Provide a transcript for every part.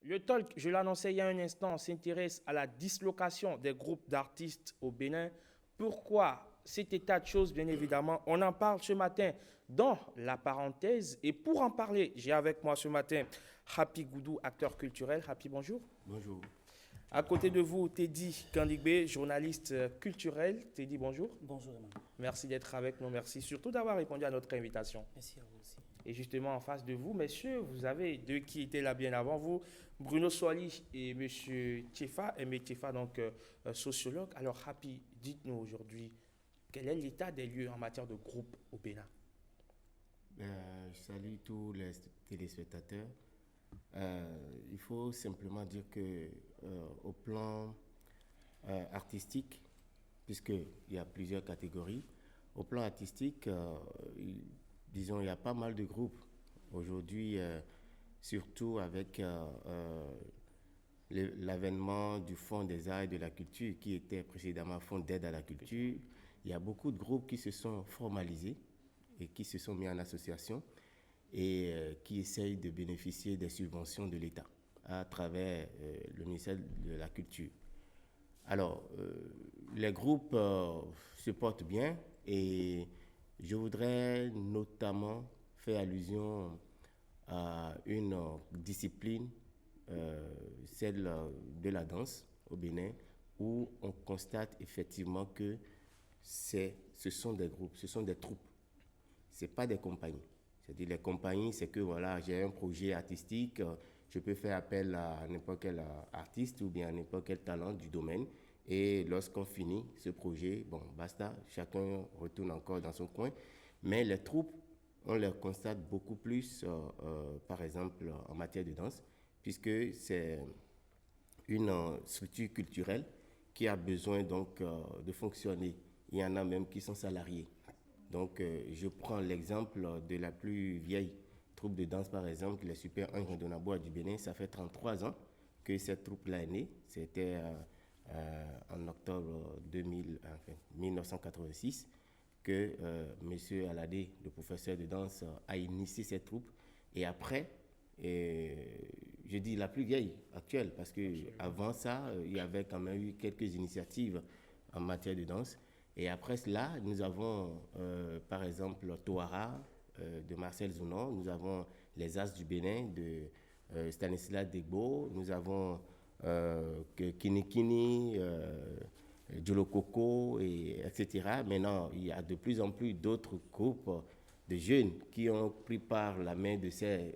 Le talk, je l'annonçais il y a un instant, s'intéresse à la dislocation des groupes d'artistes au Bénin. Pourquoi cet état de choses, bien évidemment, on en parle ce matin dans la parenthèse. Et pour en parler, j'ai avec moi ce matin Happy Goudou, acteur culturel. Happy, bonjour. Bonjour. À côté de vous, Teddy Kandigbe, journaliste culturel. Teddy, bonjour. Bonjour, Emmanuel. Merci d'être avec nous. Merci surtout d'avoir répondu à notre invitation. Merci à vous aussi. Et justement, en face de vous, messieurs, vous avez deux qui étaient là bien avant vous, Bruno Soali et monsieur Tchefa, Aimé Tchefa, donc sociologue. Alors, Happy, dites-nous aujourd'hui, quel est l'état des lieux en matière de groupe au Bénin? Je salue tous les téléspectateurs. Il faut simplement dire que au plan artistique, puisqu'il y a plusieurs catégories, au plan artistique, disons, il y a pas mal de groupes. Aujourd'hui, surtout avec l'avènement du Fonds des arts et de la culture, qui était précédemment Fonds d'aide à la culture, il y a beaucoup de groupes qui se sont formalisés et qui se sont mis en association et qui essayent de bénéficier des subventions de l'État à travers le ministère de la Culture. Alors, les groupes se portent bien et je voudrais notamment faire allusion à une discipline, celle de la danse au Bénin, où on constate effectivement que ce sont des groupes, ce sont des troupes, ce n'est pas des compagnies. C'est-à-dire les compagnies, c'est que voilà, j'ai un projet artistique, je peux faire appel à n'importe quel artiste ou bien à n'importe quel talent du domaine. Et lorsqu'on finit ce projet, bon, basta, chacun retourne encore dans son coin. Mais les troupes, on les constate beaucoup plus, par exemple, en matière de danse, puisque c'est une structure culturelle qui a besoin donc de fonctionner. Il y en a même qui sont salariés. Donc, je prends l'exemple de la plus vieille troupe de danse, par exemple, les Super 1 Rondonaboa du Bénin. Ça fait 33 ans que cette troupe-là est née. C'était en octobre 1986 que M. Aladé, le professeur de danse, a initié cette troupe. Et après, je dis la plus vieille actuelle, parce qu'avant ça, il y avait quand même eu quelques initiatives en matière de danse. Et après cela, nous avons, par exemple, Toara de Marcel Zounon, nous avons les As du Bénin de Stanislas Degbo, nous avons Kinikini, Djolokoko, etc. Maintenant, il y a de plus en plus d'autres groupes de jeunes qui ont pris par la main de ces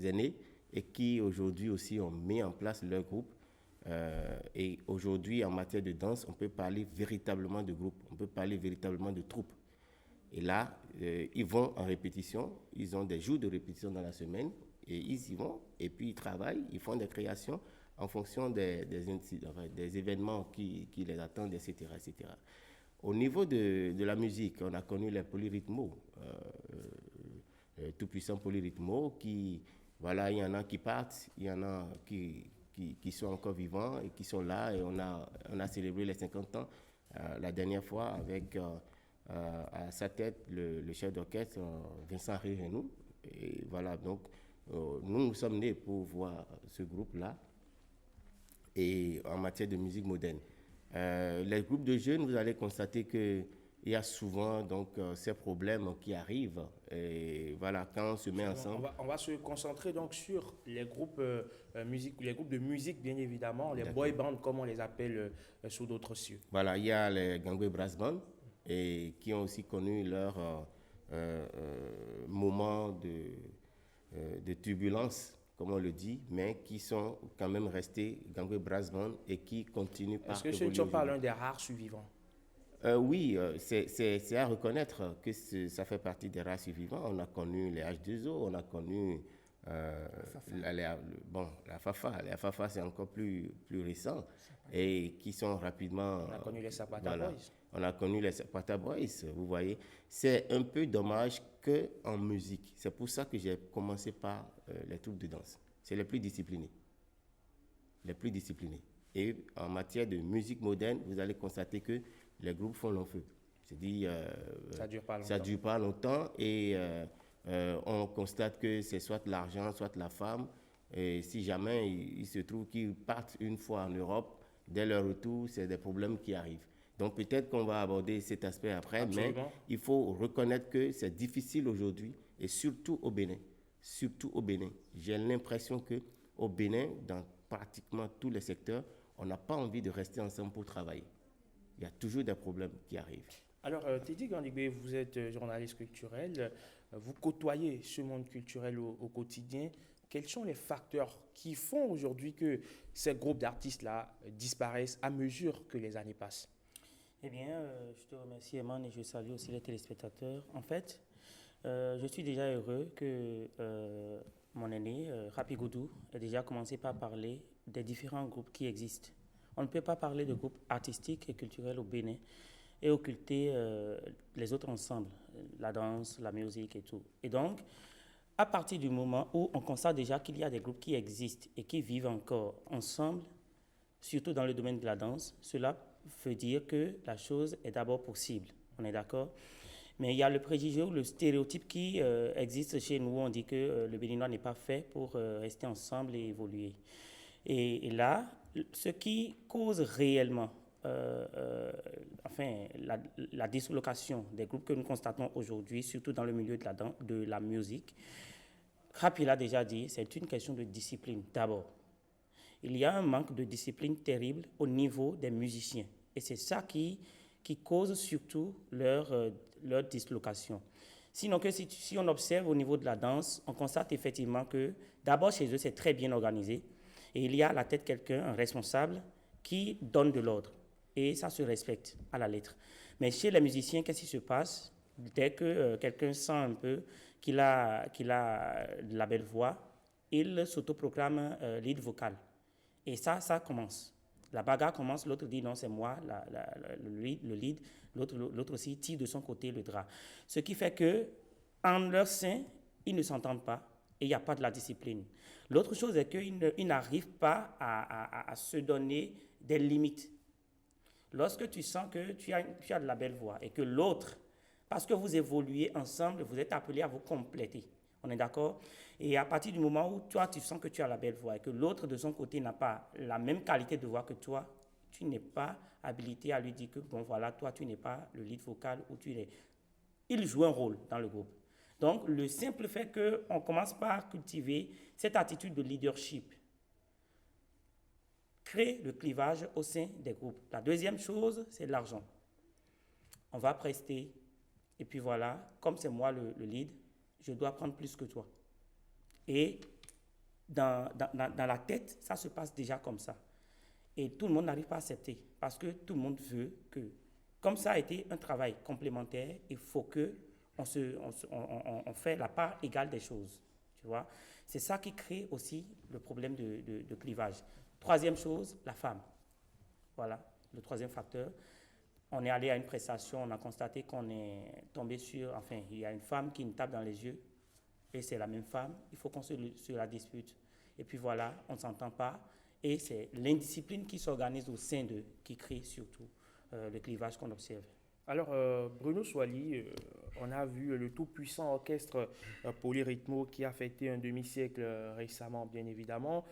aînés et qui aujourd'hui aussi ont mis en place leur groupe. Et aujourd'hui, en matière de danse, on peut parler véritablement de groupe, on peut parler véritablement de troupe. Et là, ils vont en répétition, ils ont des jours de répétition dans la semaine, et ils y vont, et puis ils travaillent, ils font des créations en fonction des événements qui les attendent, etc., etc. Au niveau de la musique, on a connu les polyrythmos, tout-puissants polyrythmos, qui, voilà, il y en a qui partent, il y en a qui sont encore vivants et qui sont là. Et on a célébré les 50 ans la dernière fois avec à sa tête le chef d'orchestre Vincent Rérenou. Et voilà, donc nous sommes nés pour voir ce groupe-là et en matière de musique moderne. Les groupes de jeunes, vous allez constater que il y a souvent donc ces problèmes qui arrivent et voilà quand on se met ensemble. On va se concentrer donc sur les groupes les groupes de musique bien évidemment, les boy bands comme on les appelle sous d'autres cieux. Voilà, il y a les Gangway Brass Band et qui ont aussi connu leur moment de turbulence, comme on le dit, mais qui sont quand même restés Gangway Brass Band et qui continuent par. Est-ce que ce n'est pas l'un des rares survivants? Oui, c'est à reconnaître que ça fait partie des races survivantes. On a connu les H2O, on a connu la Fafa. La Fafa, c'est encore plus récent et qui sont rapidement. On a connu les Zapata Boys. On a connu les Zapata Boys, vous voyez. C'est un peu dommage qu'en musique. C'est pour ça que j'ai commencé par les troupes de danse. C'est les plus disciplinés. Les plus disciplinés. Et en matière de musique moderne, vous allez constater que les groupes font long feu. C'est-à-dire, ça dure pas longtemps et on constate que c'est soit l'argent, soit la femme Et si jamais il se trouve qu'ils partent une fois en Europe, dès leur retour, c'est des problèmes qui arrivent. Donc peut-être qu'on va aborder cet aspect après, Absolument. mais il faut reconnaître que c'est difficile aujourd'hui, et surtout au Bénin. Surtout au Bénin. J'ai l'impression qu'au Bénin, dans pratiquement tous les secteurs, on n'a pas envie de rester ensemble pour travailler. Il y a toujours des problèmes qui arrivent. Alors, Teddy Gandhigbe, vous êtes journaliste culturel, vous côtoyez ce monde culturel au quotidien. Quels sont les facteurs qui font aujourd'hui que ces groupes d'artistes-là disparaissent à mesure que les années passent? Eh bien, je te remercie, Eman, et je salue aussi les téléspectateurs. En fait, je suis déjà heureux que mon aîné, Rapi Goudou, ait déjà commencé par parler des différents groupes qui existent. On ne peut pas parler de groupes artistiques et culturels au Bénin et occulter les autres ensembles, la danse, la musique et tout. Et donc, à partir du moment où on constate déjà qu'il y a des groupes qui existent et qui vivent encore ensemble, surtout dans le domaine de la danse, cela veut dire que la chose est d'abord possible. On est d'accord? Mais il y a le préjugé ou le stéréotype qui existe chez nous. On dit que le Béninois n'est pas fait pour rester ensemble et évoluer. Et là, ce qui cause réellement la dislocation des groupes que nous constatons aujourd'hui, surtout dans le milieu de la musique, Rapi l'a déjà dit, c'est une question de discipline d'abord. Il y a un manque de discipline terrible au niveau des musiciens. Et c'est ça qui cause surtout leur dislocation. Sinon, si on observe au niveau de la danse, on constate effectivement que d'abord chez eux, c'est très bien organisé. Et il y a à la tête quelqu'un, un responsable, qui donne de l'ordre. Et ça se respecte à la lettre. Mais chez les musiciens, qu'est-ce qui se passe? Dès que quelqu'un sent un peu qu'il a de la belle voix, il s'autoproclame lead vocal. Et ça commence. La bagarre commence, l'autre dit non, c'est moi, le lead, l'autre aussi tire de son côté le drap. Ce qui fait que en leur sein, ils ne s'entendent pas et il n'y a pas de la discipline. L'autre chose est qu'ils n'arrivent pas à se donner des limites. Lorsque tu sens que tu as de la belle voix et que l'autre, parce que vous évoluez ensemble, vous êtes appelés à vous compléter. On est d'accord? Et à partir du moment où toi, tu sens que tu as la belle voix et que l'autre, de son côté, n'a pas la même qualité de voix que toi, tu n'es pas habilité à lui dire que, bon, voilà, toi, tu n'es pas le lead vocal ou tu es... Il joue un rôle dans le groupe. Donc, le simple fait qu'on commence par cultiver cette attitude de leadership crée le clivage au sein des groupes. La deuxième chose, c'est l'argent. On va prester, et puis voilà, comme c'est moi le lead, je dois prendre plus que toi. Et dans la tête, ça se passe déjà comme ça. Et tout le monde n'arrive pas à accepter, parce que tout le monde veut que, comme ça a été un travail complémentaire, il faut qu'on fait la part égale des choses. Tu vois? C'est ça qui crée aussi le problème de clivage. Troisième chose, la femme. Voilà, le troisième facteur. On est allé à une prestation, on a constaté qu'on est tombé il y a une femme qui nous tape dans les yeux, et c'est la même femme, il faut qu'on se la dispute. Et puis voilà, on ne s'entend pas, et c'est l'indiscipline qui s'organise au sein d'eux qui crée surtout le clivage qu'on observe. Alors, Bruno Soili, on a vu le tout-puissant orchestre Polyrythmo qui a fêté un demi-siècle récemment, bien évidemment,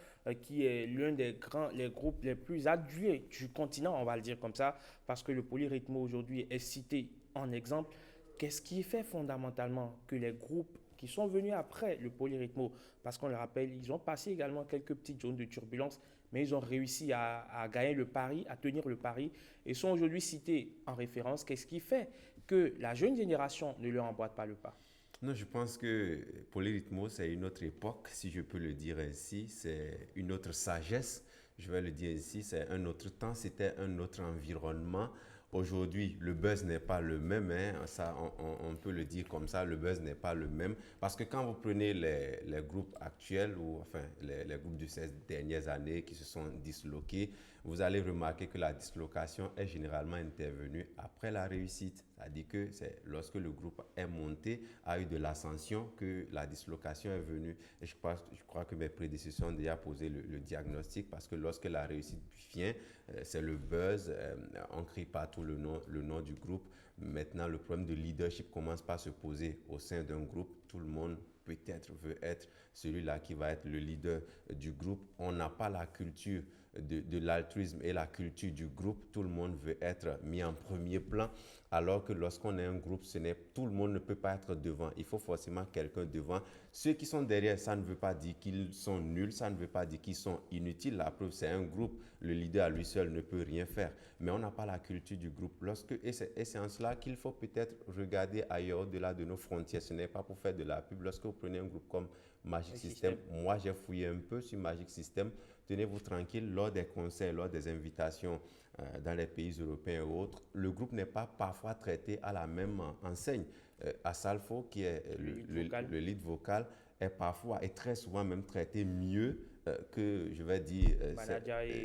qui est l'un des les groupes les plus adulés du continent, on va le dire comme ça, parce que le Polyrythmo aujourd'hui est cité en exemple. Qu'est-ce qui fait fondamentalement que les groupes qui sont venus après le Polyrythmo, parce qu'on le rappelle, ils ont passé également quelques petites zones de turbulence, mais ils ont réussi à gagner le pari, à tenir le pari, et sont aujourd'hui cités en référence. Qu'est-ce qui fait que la jeune génération ne leur emboîte pas le pas? Non, je pense que Polyrythmo, c'est une autre époque, si je peux le dire ainsi. C'est une autre sagesse, je vais le dire ainsi. C'est un autre temps, c'était un autre environnement. Aujourd'hui, le buzz n'est pas le même, hein. Ça, on peut le dire comme ça, le buzz n'est pas le même. Parce que quand vous prenez les groupes actuels, ou enfin les groupes de ces dernières années qui se sont disloqués, vous allez remarquer que la dislocation est généralement intervenue après la réussite. C'est-à-dire que c'est lorsque le groupe est monté, a eu de l'ascension, que la dislocation est venue. Et je crois que mes prédécesseurs ont déjà posé le diagnostic, parce que lorsque la réussite vient, c'est le buzz, on crie partout le nom du groupe. Maintenant, le problème de leadership commence par se poser au sein d'un groupe. Tout le monde peut-être veut être celui-là qui va être le leader du groupe. On n'a pas la culture de l'altruisme et la culture du groupe. Tout le monde veut être mis en premier plan, alors que lorsqu'on est un groupe, tout le monde ne peut pas être devant. Il faut forcément quelqu'un devant. Ceux qui sont derrière, ça ne veut pas dire qu'ils sont nuls, ça ne veut pas dire qu'ils sont inutiles. La preuve, c'est un groupe. Le leader à lui seul ne peut rien faire. Mais on n'a pas la culture du groupe. Et c'est en cela qu'il faut peut-être regarder ailleurs, au-delà de nos frontières. Ce n'est pas pour faire de la pub. Lorsque vous prenez un groupe comme Magic System, moi j'ai fouillé un peu sur Magic System. Tenez-vous tranquille, lors des conseils, lors des invitations dans les pays européens et autres, le groupe n'est pas parfois traité à la même enseigne. Asalfo, qui est le lead vocal, est très souvent même traité mieux que, je vais dire,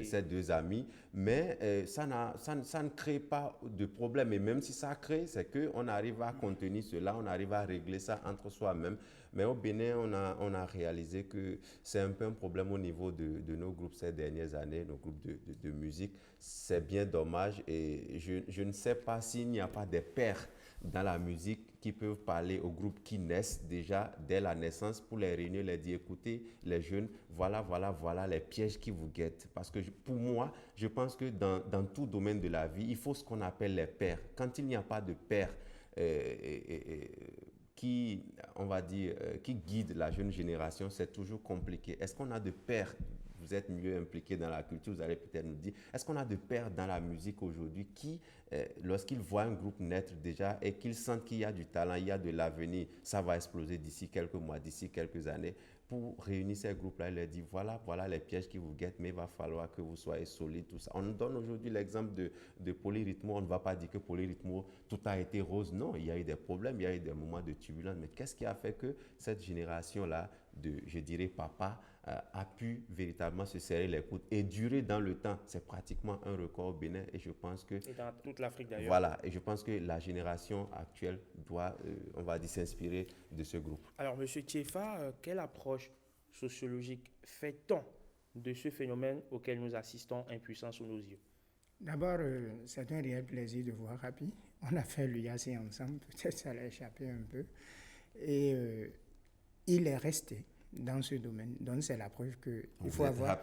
ses deux amis. Mais ça ne crée pas de problème. Et même si ça crée, c'est qu'on arrive à contenir cela, on arrive à régler ça entre soi-même. Mais au Bénin, on a réalisé que c'est un peu un problème au niveau de nos groupes ces dernières années, nos groupes de musique. C'est bien dommage et je ne sais pas s'il n'y a pas des pères dans la musique qui peuvent parler aux groupes qui naissent déjà dès la naissance pour les réunir, les dire écoutez, les jeunes, voilà les pièges qui vous guettent. Parce que pour moi, je pense que dans tout domaine de la vie, il faut ce qu'on appelle les pères. Quand il n'y a pas de père qui, on va dire, qui guide la jeune génération, c'est toujours compliqué. Est-ce qu'on a de pères? Vous êtes mieux impliqués dans la culture, vous allez peut-être nous dire, est-ce qu'on a de pères dans la musique aujourd'hui qui, lorsqu'ils voient un groupe naître déjà et qu'ils sentent qu'il y a du talent, il y a de l'avenir, ça va exploser d'ici quelques mois, d'ici quelques années, pour réunir ces groupes-là, il leur dit, voilà les pièges qui vous guettent, mais il va falloir que vous soyez solides, tout ça. On nous donne aujourd'hui l'exemple de Polyrythmo, on ne va pas dire que Polyrythmo, tout a été rose, non, il y a eu des problèmes, il y a eu des moments de turbulence, mais qu'est-ce qui a fait que cette génération-là, je dirais papa, a pu véritablement se serrer les coudes et durer dans le temps. C'est pratiquement un record au Bénin et je pense que... Et dans toute l'Afrique d'ailleurs. Voilà, et je pense que la génération actuelle doit, on va dire, s'inspirer de ce groupe. Alors, M. Tchefa, quelle approche sociologique fait-on de ce phénomène auquel nous assistons impuissants sous nos yeux? D'abord, c'est un réel plaisir de voir Rapi. On a fait l'UAC ensemble, peut-être ça l'a échappé un peu. Et il est resté dans ce domaine. Donc, c'est la preuve qu'il faut avoir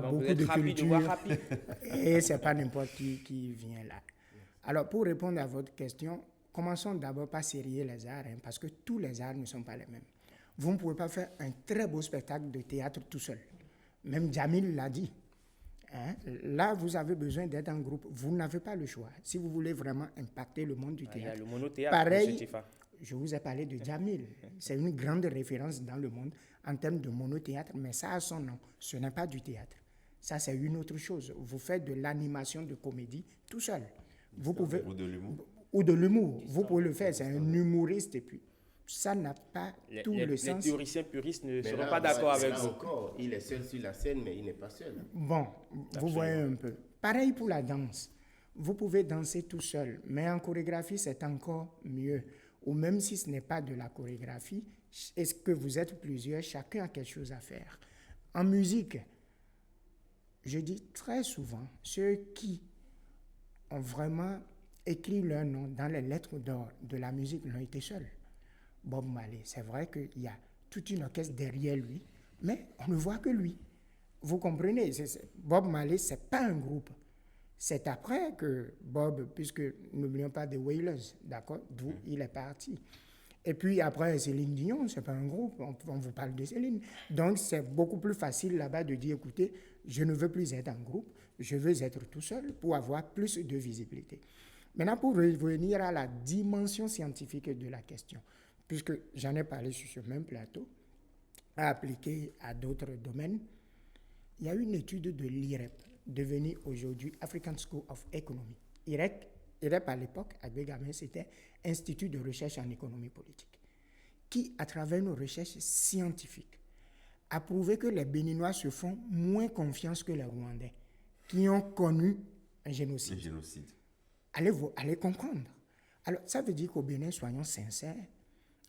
Donc, beaucoup de culture. Et ce n'est pas n'importe qui vient là. Alors, pour répondre à votre question, commençons d'abord par sérier les arts, parce que tous les arts ne sont pas les mêmes. Vous ne pouvez pas faire un très beau spectacle de théâtre tout seul. Même Jamil l'a dit. Là, vous avez besoin d'être en groupe. Vous n'avez pas le choix. Si vous voulez vraiment impacter le monde du théâtre. Il y a le monothéâtre, pareil, je vous ai parlé de Jamil. C'est une grande référence dans le monde en termes de monothéâtre, mais ça a son nom. Ce n'est pas du théâtre. Ça, c'est une autre chose. Vous faites de l'animation de comédie tout seul. Vous pouvez, ou de l'humour. Ou de l'humour. Vous pouvez le faire. C'est un humoriste. Et puis, ça n'a pas tout le sens. Les théoriciens puristes ne seront pas d'accord avec vous. Encore, il est seul sur la scène, mais il n'est pas seul. Bon, vous voyez un peu. Pareil pour la danse. Vous pouvez danser tout seul, mais en chorégraphie, c'est encore mieux. Ou même si ce n'est pas de la chorégraphie, est-ce que vous êtes plusieurs, chacun a quelque chose à faire. En musique, je dis très souvent, ceux qui ont vraiment écrit leur nom dans les lettres d'or de la musique l'ont été seuls. Bob Marley, c'est vrai qu'il y a toute une orchestre derrière lui, mais on ne voit que lui. Vous comprenez, Bob Marley, ce n'est pas un groupe. C'est après que Bob, puisque n'oublions pas des Wailers, d'accord, d'où il est parti. Et puis après, Céline Dion, ce n'est pas un groupe, on vous parle de Céline. Donc c'est beaucoup plus facile là-bas de dire, écoutez, je ne veux plus être en groupe, je veux être tout seul pour avoir plus de visibilité. Maintenant, pour revenir à la dimension scientifique de la question, puisque j'en ai parlé sur ce même plateau, à appliquer à d'autres domaines, il y a une étude de l'IREP, devenu aujourd'hui African School of Economy. IREP à l'époque, à Bégamé, c'était Institut de recherche en économie politique, qui, à travers nos recherches scientifiques, a prouvé que les Béninois se font moins confiance que les Rwandais, qui ont connu un génocide. Allez comprendre. Alors, ça veut dire qu'au Bénin, soyons sincères,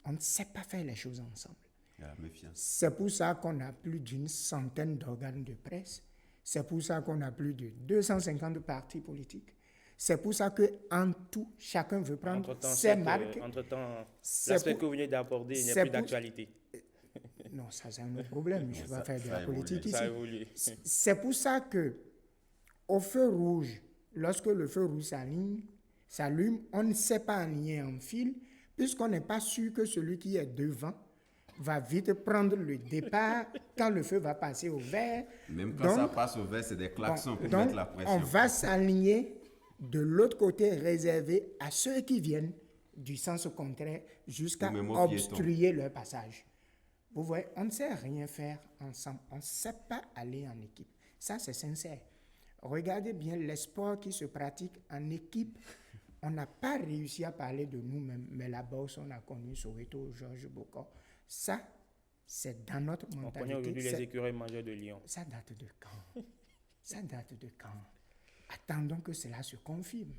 on ne sait pas faire les choses ensemble. La méfiance. C'est pour ça qu'on a plus d'une centaine d'organes de presse. C'est pour ça qu'on a plus de 250 partis politiques. C'est pour ça qu'en tout, chacun veut prendre Entre-temps, ses marques. C'est l'aspect pour- que vous venez d'aborder n'est c'est plus pour- d'actualité. Non, ça c'est un autre problème. Je ne vais pas faire de ça la évolue. politique Ça a ici. évolué. C'est pour ça que au feu rouge, lorsque le feu rouge s'allume, on ne sait pas aligner en file, puisqu'on n'est pas sûr que celui qui est devant va vite prendre le départ quand le feu va passer au vert. Même quand Donc, ça passe au vert, c'est des klaxons pour donc, mettre la pression. on va s'aligner de l'autre côté réservé à ceux qui viennent du sens contraire jusqu'à Ou même aux obstruer leur passage. Vous voyez, on ne sait rien faire ensemble. On ne sait pas aller en équipe. Ça, c'est sincère. Regardez bien les sports qui se pratiquent en équipe. On n'a pas réussi à parler de nous-mêmes, mais la boxe, on a connu Soweto, Georges Bocor. Ça, c'est dans notre On mentalité. connaît aujourd'hui C'est- les écureuils majeurs de Lyon. ça date de quand? Ça date de quand? Attendons que cela se confirme.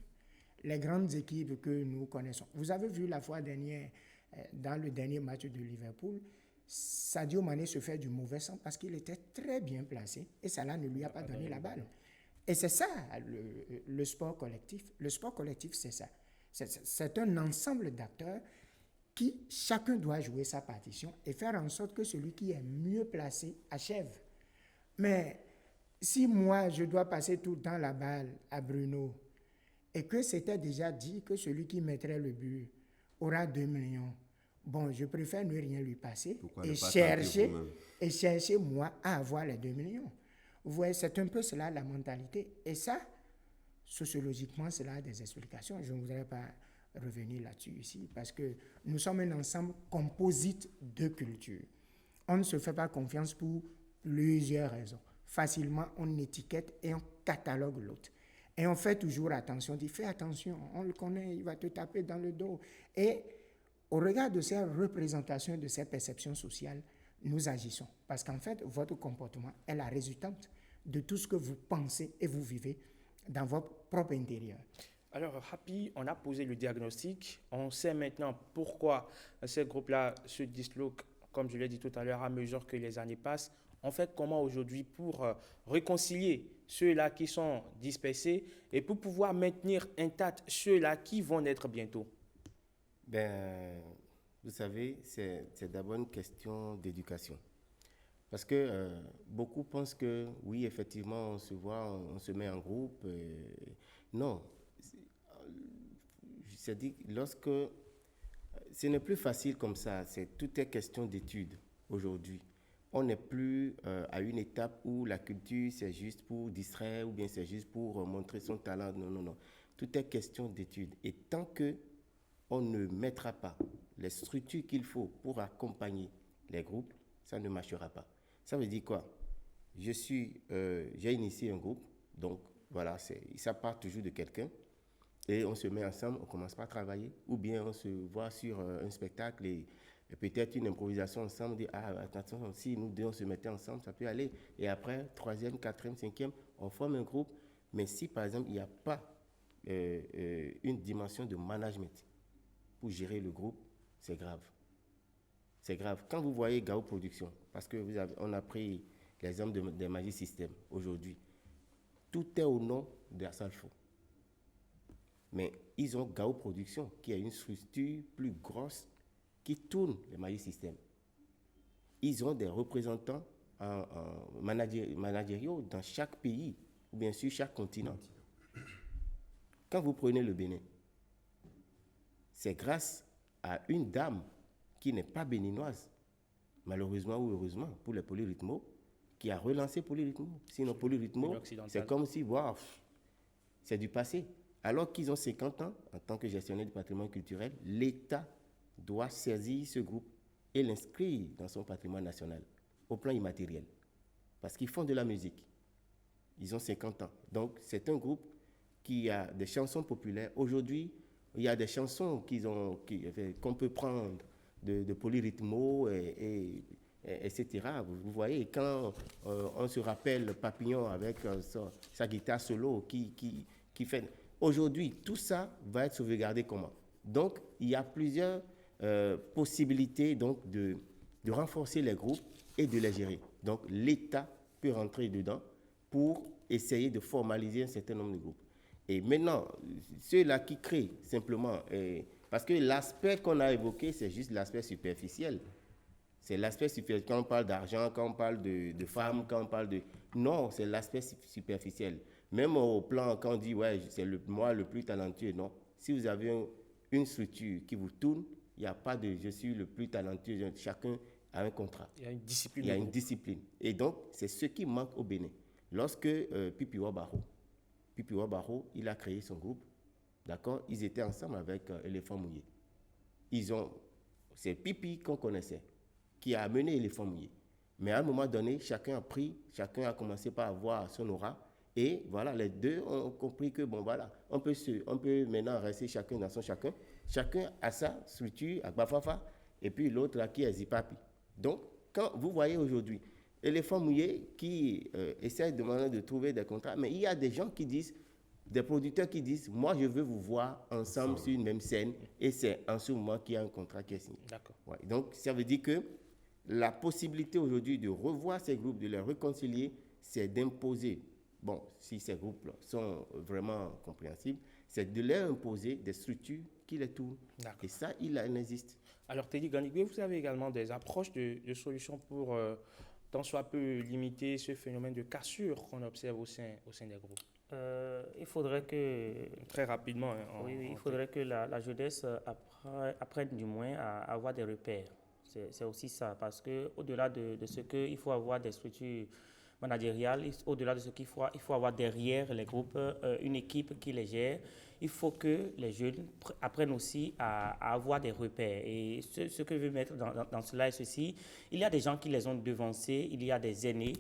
Les grandes équipes que nous connaissons. Vous avez vu la fois dernière, dans le dernier match de Liverpool, Sadio Mané se fait du mauvais sang parce qu'il était très bien placé et Salah ne lui a pas donné la balle. Et c'est ça le sport collectif. Le sport collectif, c'est ça. C'est un ensemble d'acteurs qui, chacun doit jouer sa partition et faire en sorte que celui qui est mieux placé achève. Mais si moi, je dois passer tout le temps la balle à Bruno et que c'était déjà dit que celui qui mettrait le but aura 2 millions, bon, je préfère ne rien lui passer Pourquoi ne et pas tenter chercher, vous-même? et chercher, moi, à avoir les 2 millions. Vous voyez, c'est un peu cela la mentalité. Et ça, sociologiquement, cela a des explications. Je ne voudrais pas revenir là-dessus ici parce que nous sommes un ensemble composite de cultures. On ne se fait pas confiance pour plusieurs raisons. Facilement, on étiquette et on catalogue l'autre. Et on fait toujours attention, on dit fais attention, on le connaît, il va te taper dans le dos. Et au regard de ces représentations, de ces perceptions sociales, nous agissons. Parce qu'en fait, votre comportement est la résultante de tout ce que vous pensez et vous vivez dans votre propre intérieur. Alors, Happy, on a posé le diagnostic. On sait maintenant pourquoi ces groupes-là se disloquent, comme je l'ai dit tout à l'heure, à mesure que les années passent. On fait comment aujourd'hui pour réconcilier ceux-là qui sont dispersés et pour pouvoir maintenir intacts ceux-là qui vont naître bientôt? Ben, vous savez, c'est d'abord une question d'éducation. Parce que beaucoup pensent que, oui, effectivement, on se voit, on se met en groupe. Non. C'est-à-dire, lorsque... Ce n'est plus facile comme ça. Tout est question d'études aujourd'hui. On n'est plus à une étape où la culture, c'est juste pour distraire ou bien c'est juste pour montrer son talent. Non, non, non. Tout est question d'études. Et tant que on ne mettra pas les structures qu'il faut pour accompagner les groupes, ça ne marchera pas. Ça veut dire quoi? J'ai initié un groupe, donc voilà, ça part toujours de quelqu'un, et on se met ensemble, on commence pas à travailler, ou bien on se voit sur un spectacle et peut-être une improvisation ensemble, on dit, ah, attention, si nous deux on se mettait ensemble, ça peut aller. Et après, 3e, 4e, 5e, on forme un groupe, mais si par exemple, il n'y a pas une dimension de management pour gérer le groupe, c'est grave. C'est grave. Quand vous voyez Gao Production, parce que on a pris l'exemple des Magic System aujourd'hui, tout est au nom de la Salfo. Mais ils ont Gao Production, qui a une structure plus grosse qui tourne les Magic System. Ils ont des représentants managériaux dans chaque pays, ou bien sûr chaque continent. Quand vous prenez le Bénin, c'est grâce à une dame qui n'est pas béninoise, malheureusement ou heureusement pour les Polyrythmos, qui a relancé Polyrythmo. Sinon, Polyrythmo, c'est comme si, wow, c'est du passé. Alors qu'ils ont 50 ans, en tant que gestionnaire du patrimoine culturel, l'État doit saisir ce groupe et l'inscrire dans son patrimoine national, au plan immatériel. Parce qu'ils font de la musique. Ils ont 50 ans. Donc, c'est un groupe qui a des chansons populaires. Aujourd'hui, il y a des chansons qu'on peut prendre de Polyrythmo, etc. Vous voyez, quand on se rappelle Papillon avec sa guitare solo qui fait... Aujourd'hui, tout ça va être sauvegardé comment? Donc, il y a plusieurs possibilités donc, de renforcer les groupes et de les gérer. Donc, l'État peut rentrer dedans pour essayer de formaliser un certain nombre de groupes. Et maintenant, ceux-là qui créent simplement, parce que l'aspect qu'on a évoqué, c'est juste l'aspect superficiel. C'est l'aspect superficiel. Quand on parle d'argent, quand on parle de femmes, quand on parle de... Non, c'est l'aspect superficiel. Même au plan, quand on dit, ouais, c'est moi le plus talentueux, non. Si vous avez une structure qui vous tourne, il n'y a pas de je suis le plus talentueux. Chacun a un contrat. Il y a une discipline. Il y a une discipline. Et donc, c'est ce qui manque au Bénin. Lorsque Pipi Ouabaro, il a créé son groupe, d'accord, ils étaient ensemble avec Éléphant Mouillé. C'est Pipi qu'on connaissait, qui a amené Éléphant Mouillé. Mais à un moment donné, chacun a commencé par avoir son aura. Et voilà, les deux ont compris que, bon, voilà, on peut maintenant rester chacun dans son chacun. Chacun a sa structure, à Bafafa, et puis l'autre là qui est Zipapi. Donc, quand vous voyez aujourd'hui, Éléphant Mouillé qui essaie de trouver des contrats, mais il y a des gens qui disent, des producteurs qui disent, moi je veux vous voir ensemble sur une même scène, et c'est en ce moment qu'il y a un contrat qui est signé. D'accord. Ouais, donc, ça veut dire que la possibilité aujourd'hui de revoir ces groupes, de les réconcilier, c'est d'imposer, bon, si ces groupes sont vraiment compréhensibles, c'est de leur imposer des structures qui les tournent. D'accord. Et ça, il existe. Alors, Teddy Ganigwe, vous avez également des approches de solutions pour tant soit peu limiter ce phénomène de cassure qu'on observe au sein des groupes. Il faudrait que... Très rapidement. Il faudrait que la jeunesse apprenne du moins à avoir des repères. C'est aussi ça, parce qu'au-delà de ce qu'il faut avoir des structures managériales, au-delà de ce il faut avoir derrière les groupes une équipe qui les gère. Il faut que les jeunes apprennent aussi à avoir des repères. Et ce que je veux mettre dans cela est ceci. Il y a des gens qui les ont devancés, il y a des aînés,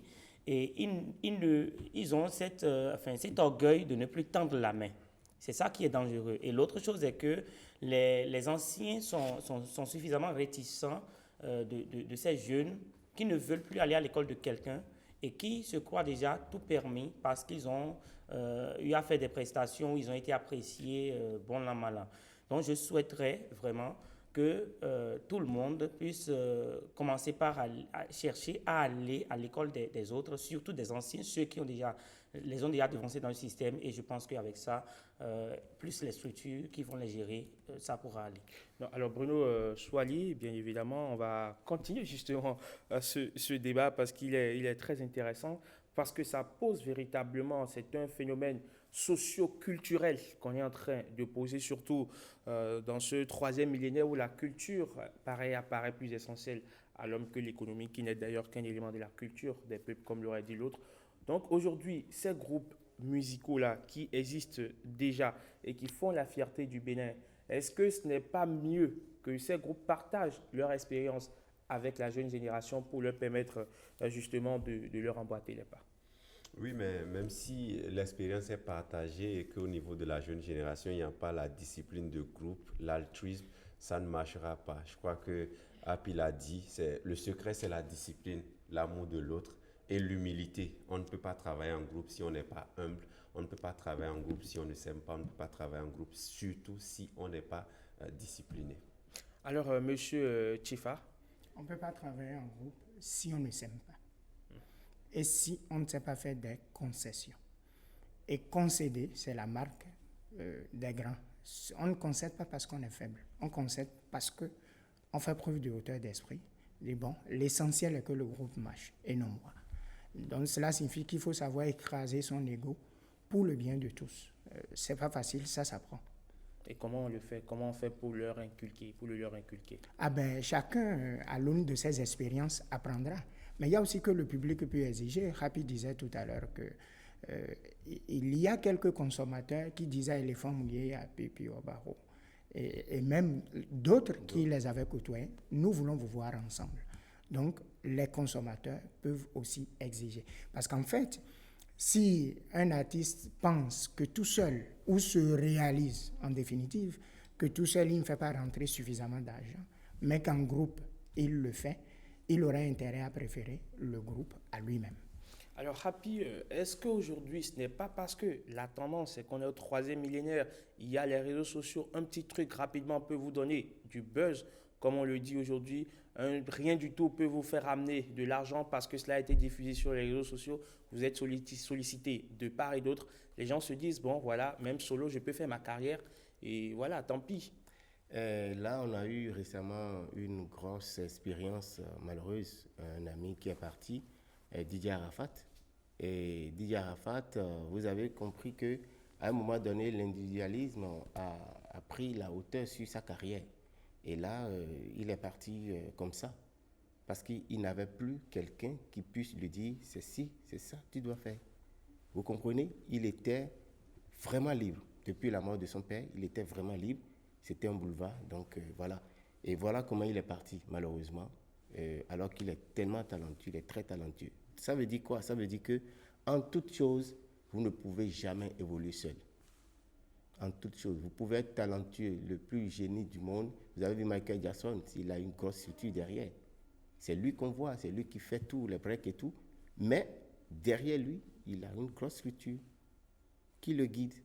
et ils ont cet orgueil de ne plus tendre la main. C'est ça qui est dangereux. Et l'autre chose est que les anciens sont suffisamment réticents de ces jeunes qui ne veulent plus aller à l'école de quelqu'un et qui se croient déjà tout permis parce qu'ils ont eu à faire des prestations, ils ont été appréciés, bon an, mal an. Donc je souhaiterais vraiment que tout le monde puisse commencer par chercher à aller à l'école des autres, surtout des anciens, ceux qui les ont déjà devancés dans le système. Et je pense qu'avec ça, plus les structures qui vont les gérer, ça pourra aller. Non, alors Bruno Soilier, bien évidemment, on va continuer justement ce débat parce qu'il est très intéressant, parce que ça pose véritablement, c'est un phénomène socio-culturel qu'on est en train de poser, surtout dans ce troisième millénaire où la culture apparaît plus essentielle à l'homme que l'économie, qui n'est d'ailleurs qu'un élément de la culture des peuples, comme l'aurait dit l'autre. Donc aujourd'hui, ces groupes musicaux-là qui existent déjà et qui font la fierté du Bénin, est-ce que ce n'est pas mieux que ces groupes partagent leur expérience avec la jeune génération pour leur permettre justement de leur emboîter les pas? Oui, mais même si l'expérience est partagée et qu'au niveau de la jeune génération, il n'y a pas la discipline de groupe, l'altruisme, ça ne marchera pas. Je crois que Hapi l'a dit, le secret, c'est la discipline, l'amour de l'autre et l'humilité. On ne peut pas travailler en groupe si on n'est pas humble. On ne peut pas travailler en groupe si on ne s'aime pas. On ne peut pas travailler en groupe, surtout si on n'est pas discipliné. Alors, monsieur Tchifa? On ne peut pas travailler en groupe si on ne s'aime pas. Et si on ne sait pas faire des concessions. Et concéder, c'est la marque des grands. On ne concède pas parce qu'on est faible. On concède parce qu'on fait preuve de hauteur d'esprit. Et bon, l'essentiel est que le groupe marche et non moi. Donc cela signifie qu'il faut savoir écraser son ego pour le bien de tous. C'est pas facile, ça s'apprend. Et comment on le fait? Comment on fait pour le leur inculquer? Ah ben, chacun, à l'aune de ses expériences, apprendra. Mais il y a aussi que le public peut exiger. Rapi disait tout à l'heure que il y a quelques consommateurs qui disaient éléphant mouillé à Pipi Ouabaro. Et même d'autres qui les avaient côtoyés, nous voulons vous voir ensemble. Donc, les consommateurs peuvent aussi exiger. Parce qu'en fait, si un artiste pense que tout seul, ou se réalise en définitive, que tout seul, il ne fait pas rentrer suffisamment d'argent, mais qu'en groupe, il le fait, il aurait intérêt à préférer le groupe à lui-même. Alors, Happy, est-ce qu'aujourd'hui, ce n'est pas parce que la tendance, c'est qu'on est au troisième millénaire, il y a les réseaux sociaux, un petit truc rapidement peut vous donner du buzz, comme on le dit aujourd'hui, rien du tout peut vous faire amener de l'argent parce que cela a été diffusé sur les réseaux sociaux. Vous êtes sollicité de part et d'autre. Les gens se disent, bon, voilà, même solo, je peux faire ma carrière. Et voilà, tant pis. Là, on a eu récemment une grosse expérience malheureuse. Un ami qui est parti, Didier Arafat. Et Didier Arafat, vous avez compris que à un moment donné, l'individualisme a pris la hauteur sur sa carrière. Et là, il est parti comme ça. Parce qu'il n'avait plus quelqu'un qui puisse lui dire, c'est ci, c'est ça, tu dois faire. Vous comprenez? Il était vraiment libre. Depuis la mort de son père, il était vraiment libre. C'était un boulevard, donc voilà. Et voilà comment il est parti, malheureusement, alors qu'il est tellement talentueux, il est très talentueux. Ça veut dire quoi? Ça veut dire que, en toute chose, vous ne pouvez jamais évoluer seul. En toute chose, vous pouvez être talentueux, le plus génie du monde. Vous avez vu Michael Jackson, il a une grosse structure derrière. C'est lui qu'on voit, c'est lui qui fait tout, les breaks et tout. Mais derrière lui, il a une grosse structure qui le guide.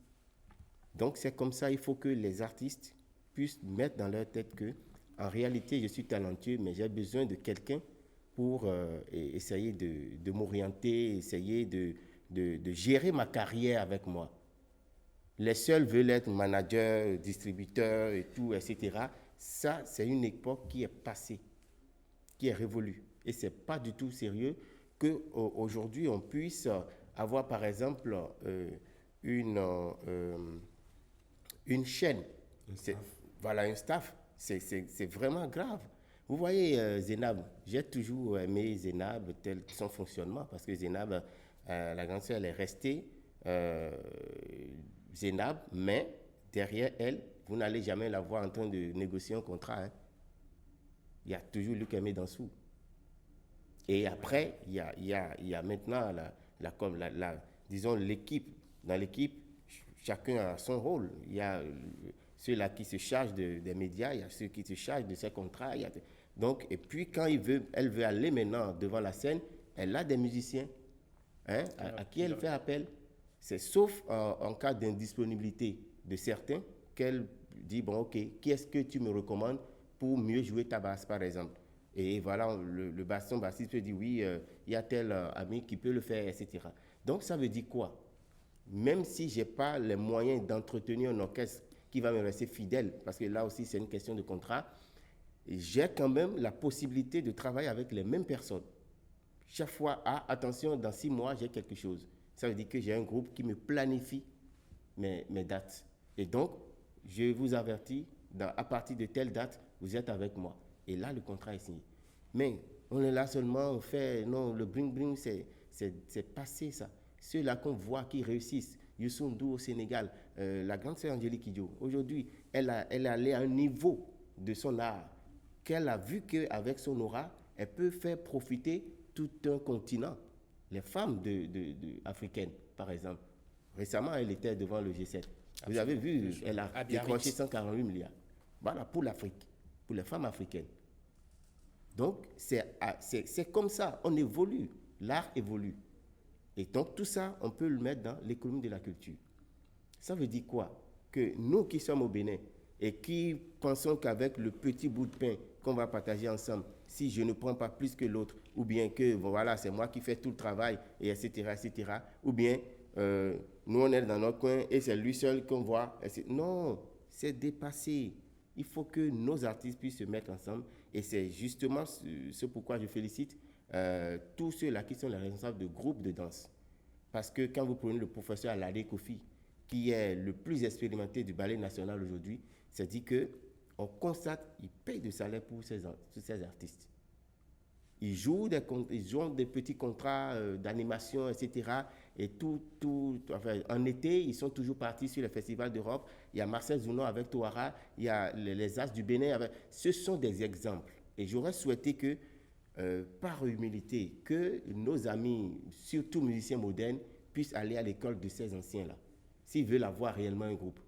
Donc c'est comme ça, il faut que les artistes puissent mettre dans leur tête que, en réalité, je suis talentueux, mais j'ai besoin de quelqu'un pour essayer de m'orienter, essayer de gérer ma carrière avec moi. Les seuls veulent être managers, distributeurs et tout, etc. Ça, c'est une époque qui est passée, qui est révolue. Et ce n'est pas du tout sérieux qu'aujourd'hui, on puisse avoir, par exemple, une chaîne. Voilà, un staff. C'est vraiment grave. Vous voyez Zénab, j'ai toujours aimé Zénab, tel son fonctionnement, parce que Zénab, la grande sœur, elle est restée Zénab, mais derrière elle, vous n'allez jamais la voir en train de négocier un contrat. Hein. Il y a toujours Luc Aimé Dansou. Et après, il y a maintenant, disons, l'équipe. Dans l'équipe, chacun a son rôle. Il y a ceux-là qui se chargent des médias, il y a ceux qui se chargent de ses contrats. Donc, et puis, quand elle veut aller maintenant devant la scène, elle a des musiciens hein, à qui elle fait appel. C'est sauf en cas d'indisponibilité de certains qu'elle dit, bon, ok, qui est-ce que tu me recommandes pour mieux jouer ta basse, par exemple. Et voilà, le bassiste peut dire, oui, il y a tel ami qui peut le faire, etc. Donc, ça veut dire quoi? Même si je n'ai pas les moyens d'entretenir un orchestre qui va me rester fidèle, parce que là aussi, c'est une question de contrat, j'ai quand même la possibilité de travailler avec les mêmes personnes. Chaque fois, attention, dans 6 mois, j'ai quelque chose. Ça veut dire que j'ai un groupe qui me planifie mes dates. Et donc, je vous avertis, à partir de telle date, vous êtes avec moi. Et là, le contrat est signé. Mais on est là seulement, on fait, non, le bring-bring, c'est passé ça. Ceux-là qu'on voit qui réussissent, Youssou N'Dour au Sénégal, la grande sœur Angélique Kidjo, aujourd'hui, elle est allée à un niveau de son art qu'elle a vu qu'avec son aura, elle peut faire profiter tout un continent. Les femmes africaines, par exemple. Récemment, elle était devant le G7. Vous avez vu, elle a décroché 148 milliards. Voilà, pour l'Afrique, pour les femmes africaines. Donc, c'est comme ça, on évolue, l'art évolue. Et donc, tout ça, on peut le mettre dans l'économie de la culture. Ça veut dire quoi? Que nous qui sommes au Bénin et qui pensons qu'avec le petit bout de pain qu'on va partager ensemble, si je ne prends pas plus que l'autre, ou bien que, bon, voilà, c'est moi qui fais tout le travail, et etc., ou bien, nous, on est dans notre coin et c'est lui seul qu'on voit. Non, c'est dépassé. Il faut que nos artistes puissent se mettre ensemble, et c'est justement ce pourquoi je félicite tous ceux-là qui sont les responsables de groupes de danse. Parce que quand vous prenez le professeur Alade Kofi, qui est le plus expérimenté du ballet national aujourd'hui, c'est dit qu'on constate qu'il paye de salaire pour ces artistes. Ils jouent des petits contrats d'animation, etc. Et enfin, en été, ils sont toujours partis sur les festivals d'Europe. Il y a Marcel Zounon avec Touara, il y a les As du Bénin. Ce sont des exemples. Et j'aurais souhaité que, par humilité, que nos amis, surtout musiciens modernes, puissent aller à l'école de ces anciens-là, s'ils veulent avoir réellement un groupe.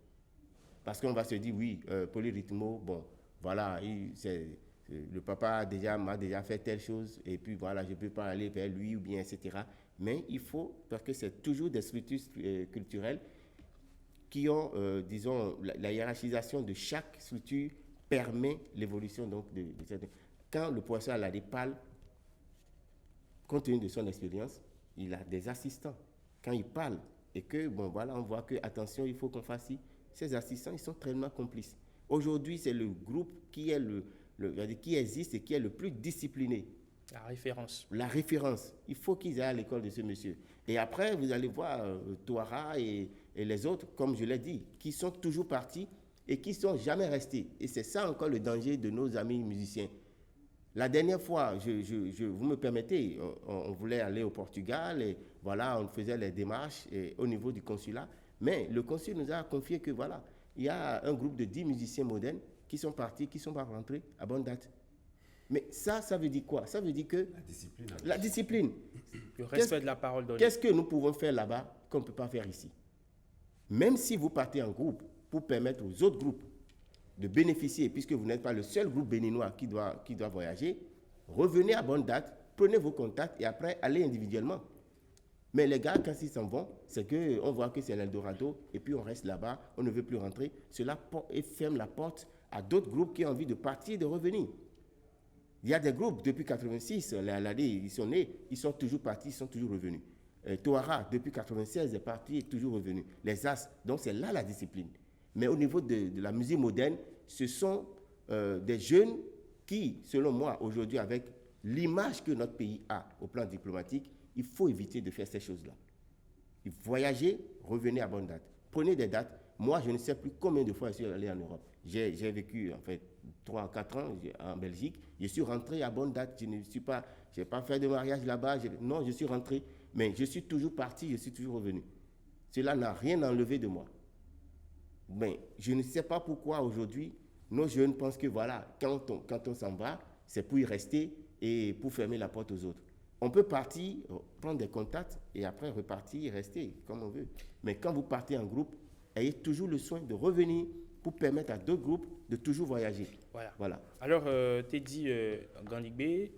Parce qu'on va se dire, oui, Polyrythmo, bon, voilà, le papa m'a déjà fait telle chose, et puis voilà, je ne peux pas aller vers lui, ou bien, etc. Mais il faut, parce que c'est toujours des structures culturelles qui ont, disons, la hiérarchisation de chaque structure permet l'évolution donc de certains. Quand le professeur Aladé parle, compte tenu de son expérience, il a des assistants. Quand il parle et que, bon, voilà, on voit que, attention, il faut qu'on fasse ci, ces assistants, ils sont tellement complices. Aujourd'hui, c'est le groupe qui est qui existe et qui est le plus discipliné. La référence. La référence. Il faut qu'ils aillent à l'école de ce monsieur. Et après, vous allez voir Touara et les autres, comme je l'ai dit, qui sont toujours partis et qui ne sont jamais restés. Et c'est ça encore le danger de nos amis musiciens. La dernière fois, vous me permettez, on voulait aller au Portugal et voilà, on faisait les démarches au niveau du consulat. Mais le consul nous a confié que voilà, il y a un groupe de 10 musiciens modernes qui sont partis, qui ne sont pas rentrés à bonne date. Mais ça veut dire quoi? Ça veut dire que la discipline. Le respect de la parole donnée. Qu'est-ce que nous pouvons faire là-bas qu'on ne peut pas faire ici? Même si vous partez en groupe pour permettre aux autres groupes de bénéficier, puisque vous n'êtes pas le seul groupe béninois qui doit voyager, revenez à bonne date, prenez vos contacts et après, allez individuellement. Mais les gars, quand ils s'en vont, c'est qu'on voit que c'est l'Eldorado et puis on reste là-bas, on ne veut plus rentrer. Cela ferme la porte à d'autres groupes qui ont envie de partir et de revenir. Il y a des groupes, depuis 86, ils sont nés, ils sont toujours partis, ils sont toujours revenus. Touara, depuis 96, est parti et toujours revenu. Les As, donc c'est là la discipline. Mais au niveau de la musique moderne, ce sont des jeunes qui, selon moi, aujourd'hui, avec l'image que notre pays a au plan diplomatique, il faut éviter de faire ces choses-là. Voyagez, revenez à bonne date. Prenez des dates. Moi, je ne sais plus combien de fois je suis allé en Europe. J'ai vécu, en fait, 3 ou 4 ans en Belgique. Je suis rentré à bonne date. Je n'ai pas fait de mariage là-bas. Non, je suis rentré. Mais je suis toujours parti, je suis toujours revenu. Cela n'a rien enlevé de moi. Mais je ne sais pas pourquoi aujourd'hui, nos jeunes pensent que voilà, quand on s'en va, c'est pour y rester et pour fermer la porte aux autres. On peut partir, prendre des contacts et après repartir et rester comme on veut. Mais quand vous partez en groupe, ayez toujours le soin de revenir pour permettre à d'autres groupes de toujours voyager. Voilà. Alors, Teddy Gandhigbe,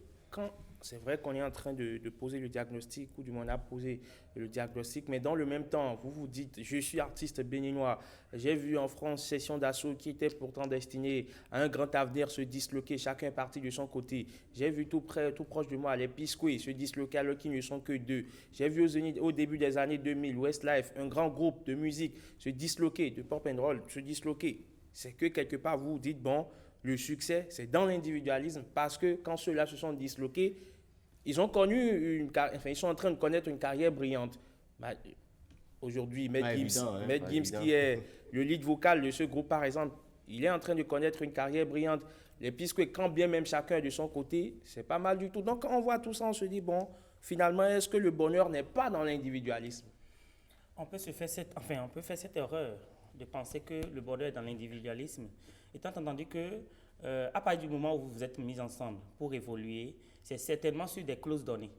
c'est vrai qu'on est en train de poser le diagnostic, ou du moins on a posé le diagnostic, mais dans le même temps, vous vous dites, je suis artiste béninois, j'ai vu en France Session d'Assaut qui était pourtant destinée à un grand avenir se disloquer, chacun est parti de son côté. J'ai vu tout proche de moi, les Pisquets se disloquer alors qu'ils ne sont que 2. J'ai vu au début des années 2000, Westlife, un grand groupe de musique se disloquer, de pop and roll, se disloquer. C'est que quelque part, vous vous dites, bon, le succès, c'est dans l'individualisme, parce que quand ceux-là se sont disloqués, ils sont en train de connaître une carrière brillante. Aujourd'hui, Matt Gims, qui est le lead vocal de ce groupe, par exemple, il est en train de connaître une carrière brillante. Les Pisquets, quand bien même chacun de son côté, c'est pas mal du tout. Donc, quand on voit tout ça, on se dit, bon, finalement, est-ce que le bonheur n'est pas dans l'individualisme? On peut faire cette erreur de penser que le bonheur est dans l'individualisme, étant entendu que, à partir du moment où vous vous êtes mis ensemble pour évoluer, c'est certainement sur des clauses données.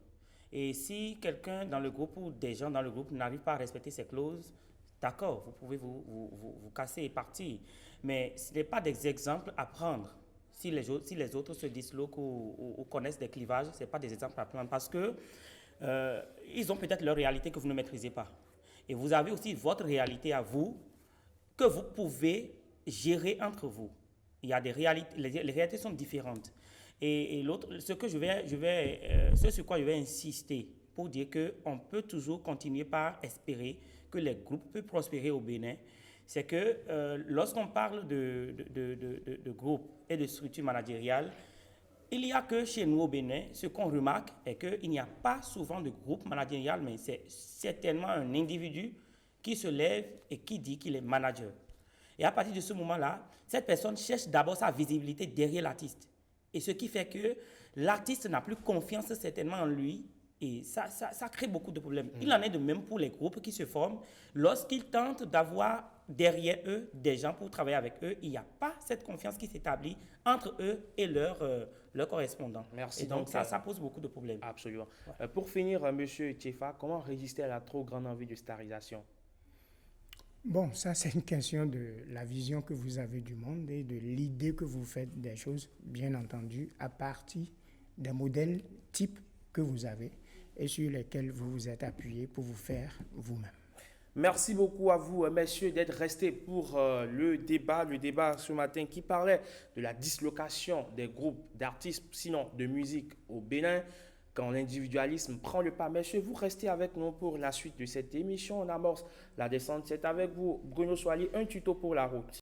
Et si quelqu'un dans le groupe ou des gens dans le groupe n'arrivent pas à respecter ces clauses, d'accord, vous pouvez vous casser et partir. Mais ce n'est pas des exemples à prendre. Si les autres se disloquent ou connaissent des clivages, ce n'est pas des exemples à prendre parce que ils ont peut-être leur réalité que vous ne maîtrisez pas. Et vous avez aussi votre réalité à vous que vous pouvez gérer entre vous. Il y a des réalités, les réalités sont différentes. Et l'autre, ce sur quoi je vais insister pour dire qu'on peut toujours continuer par espérer que les groupes peuvent prospérer au Bénin, c'est que lorsqu'on parle de groupes et de structures managériales, il y a que chez nous au Bénin, ce qu'on remarque est qu'il n'y a pas souvent de groupe managérial, mais c'est certainement un individu qui se lève et qui dit qu'il est manager. Et à partir de ce moment-là, cette personne cherche d'abord sa visibilité derrière l'artiste. Et ce qui fait que l'artiste n'a plus confiance certainement en lui. Et ça crée beaucoup de problèmes. Il en est de même pour les groupes qui se forment. Lorsqu'ils tentent d'avoir derrière eux des gens pour travailler avec eux, il n'y a pas cette confiance qui s'établit entre eux et leurs correspondants. Merci. Et donc ça pose beaucoup de problèmes. Absolument. Ouais. Pour finir, M. Tchefa, comment résister à la trop grande envie de starisation? Bon, ça c'est une question de la vision que vous avez du monde et de l'idée que vous faites des choses, bien entendu, à partir des modèles types que vous avez et sur lesquels vous vous êtes appuyé pour vous faire vous-même. Merci beaucoup à vous, messieurs, d'être restés pour le débat ce matin qui parlait de la dislocation des groupes d'artistes, sinon de musique au Bénin, quand l'individualisme prend le pas. Messieurs, vous restez avec nous pour la suite de cette émission. On amorce la descente. C'est avec vous, Bruno Soali, un tuto pour la route.